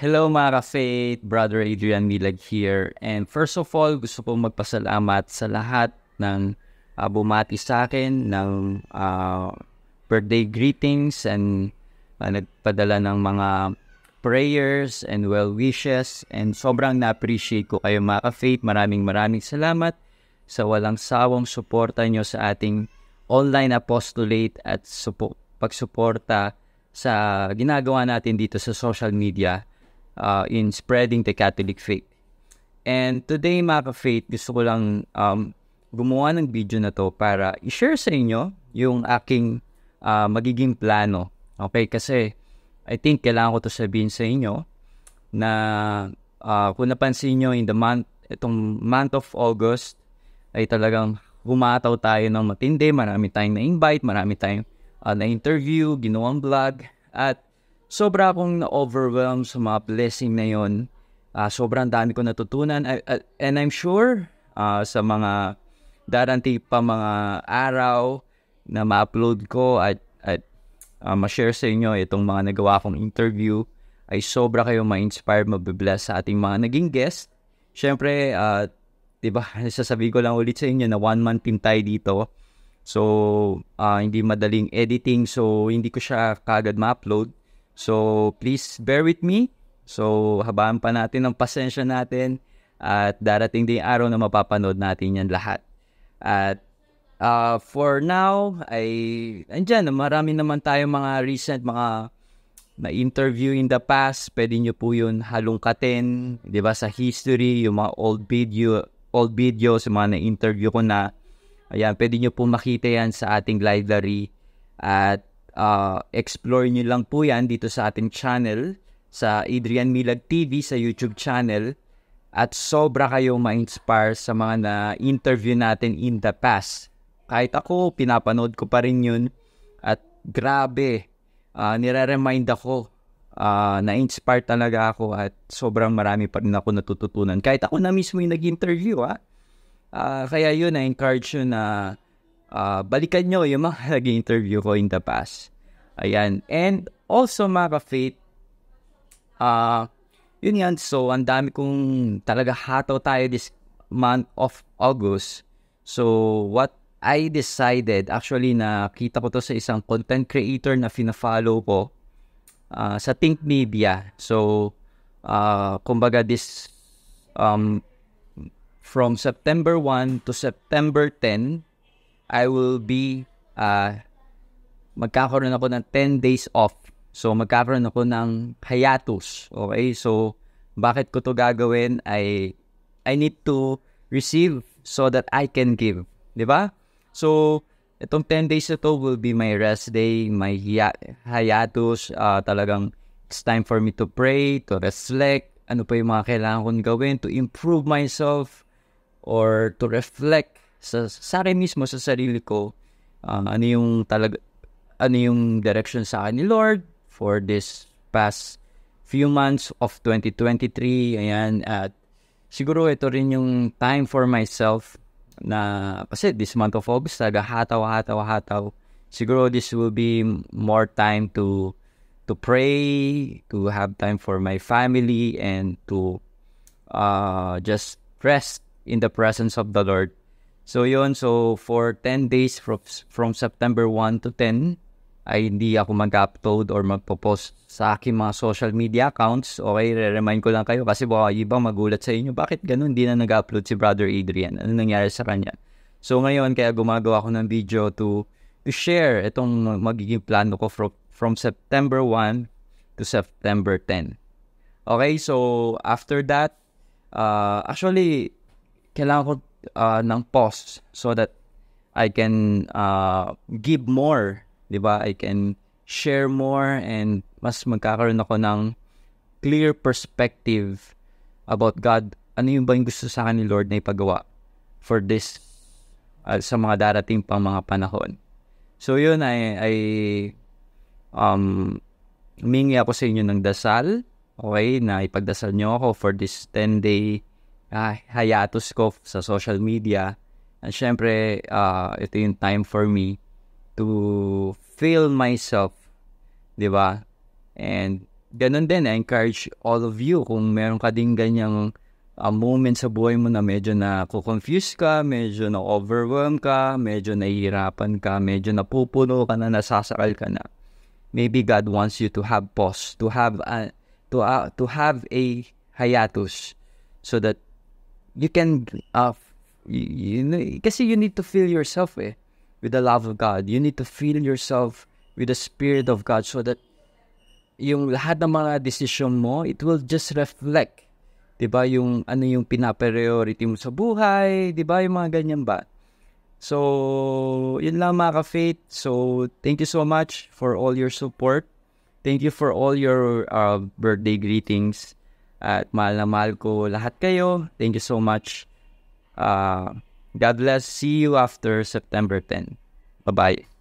Hello mga ka-faith, Brother Adrian Milag here. And first of all, gusto kong magpasalamat sa lahat ng bumati sa akin ng birthday greetings and nagpadala ng mga prayers and well wishes. And sobrang na-appreciate ko kayo mga ka-faith. Maraming salamat sa walang sawang suporta nyo sa ating online apostolate at pagsuporta sa ginagawa natin dito sa social media in spreading the Catholic faith. And today mga ka-faith, gusto ko lang gumawa ng video na to para i-share sa inyo yung aking magiging plano. Okay, kasi I think kailangan ko to sabihin sa inyo na kung napansin nyo itong month of August ay talagang humataw tayo ng matindi. Marami tayong na-invite, marami tayong na-interview, ginawang vlog, at sobra akong na-overwhelm sa mga blessing na yon. Sobrang dami ko natutunan. And I'm sure sa mga darating pa mga araw na ma-upload ko at ma-share sa inyo itong mga nagawa kong interview, ay sobra kayong ma-inspire, mabibless sa ating mga naging guest. Siyempre, diba, sasabihin ko lang ulit sa inyo na 1 month team tayo dito. So, hindi madaling editing. So, hindi ko siya kagad ma-upload. So, please bear with me. So, habaan pa natin ang pasensya natin. At darating din araw na mapapanood natin yan lahat. At for now, andyan, marami naman tayong mga recent, mga na-interview in the past. Pwede nyo po yun halongkatin, di ba, sa history, yung mga old videos, yung mga na-interview ko na. Ayan, pwede nyo po makita yan sa ating library. At explore nyo lang po yan dito sa ating channel, sa Adrian Milag TV, sa YouTube channel. At sobra kayong ma-inspire sa mga na-interview natin in the past. Kahit ako, pinapanood ko pa rin yun. At grabe, nire-remind ako, na-inspire talaga ako at sobrang marami pa rin ako natututunan. Kahit ako na mismo yung nag-interview, kaya yun, na-encourage yun na balikan nyo yung mga nag-interview ko in the past. Ayan. And also mga ka-faith, yun yan. So, ang dami kong talaga hataw tayo this month of August. So, what I decided, actually nakita ko to sa isang content creator na fina-follow ko sa Think Media. So, kumbaga this from September 1 to September 10, I will be magkakaroon ako ng 10 days off. So, magkakaroon ako ng hiatus. Okay? So, bakit ko to gagawin? I need to receive so that I can give. Diba? So, itong 10 days na to will be my rest day, my hiatus. Talagang it's time for me to pray, to reflect. Ano pa yung mga kailangan kong gawin to improve myself or to reflect sa sarili mismo, sa sarili ko. Ano yung direction sa akin ni Lord for this past few months of 2023. Ayan, at siguro ito rin yung time for myself na, kasi this month of August talaga hataw. Siguro this will be more time to pray, to have time for my family, and to just rest in the presence of the Lord. So yun, so for 10 days from September 1 to 10 ay hindi ako mag-upload or magpo-post sa aking mga social media accounts. Okay, re-remind ko lang kayo kasi baka ibang magulat sa inyo, bakit ganun, hindi na nag-upload si Brother Adrian? Ano nangyari sa kanya? So ngayon, kaya gumagawa ako ng video to share itong magiging plano ko from September 1 to September 10. Okay, so after that, actually, kailangan ko ng pause so that I can give more. Diba? I can share more and mas magkakaroon ako ng clear perspective about God. Ano yung ba yung gusto sa akin ni Lord na ipagawa for this sa mga darating pang mga panahon. So yun, humingi ako sa inyo ng dasal. Okay, na ipagdasal nyo ako for this 10-day hiatus ko sa social media. And syempre, ito yung time for me to feel myself, di ba? And ganun din, I encourage all of you kung meron ka din ganyang moment sa buhay mo na medyo na-confuse ka, medyo na-overwhelm ka, medyo nahihirapan ka, medyo napupuno ka na, nasasakal ka na. Maybe God wants you to have pause, to have a hiatus so that you can kasi you need to fill yourself with the love of God. You need to fill yourself with the Spirit of God so that yung lahat ng mga decision mo, it will just reflect, 'di ba, yung ano yung pina-priority mo sa buhay, 'di ba, yung mga ganyan ba. So, yun lang mga ka-faith. So, thank you so much for all your support. Thank you for all your birthday greetings. At mahal na mahal ko lahat kayo. Thank you so much. God bless. See you after September 10. Bye-bye.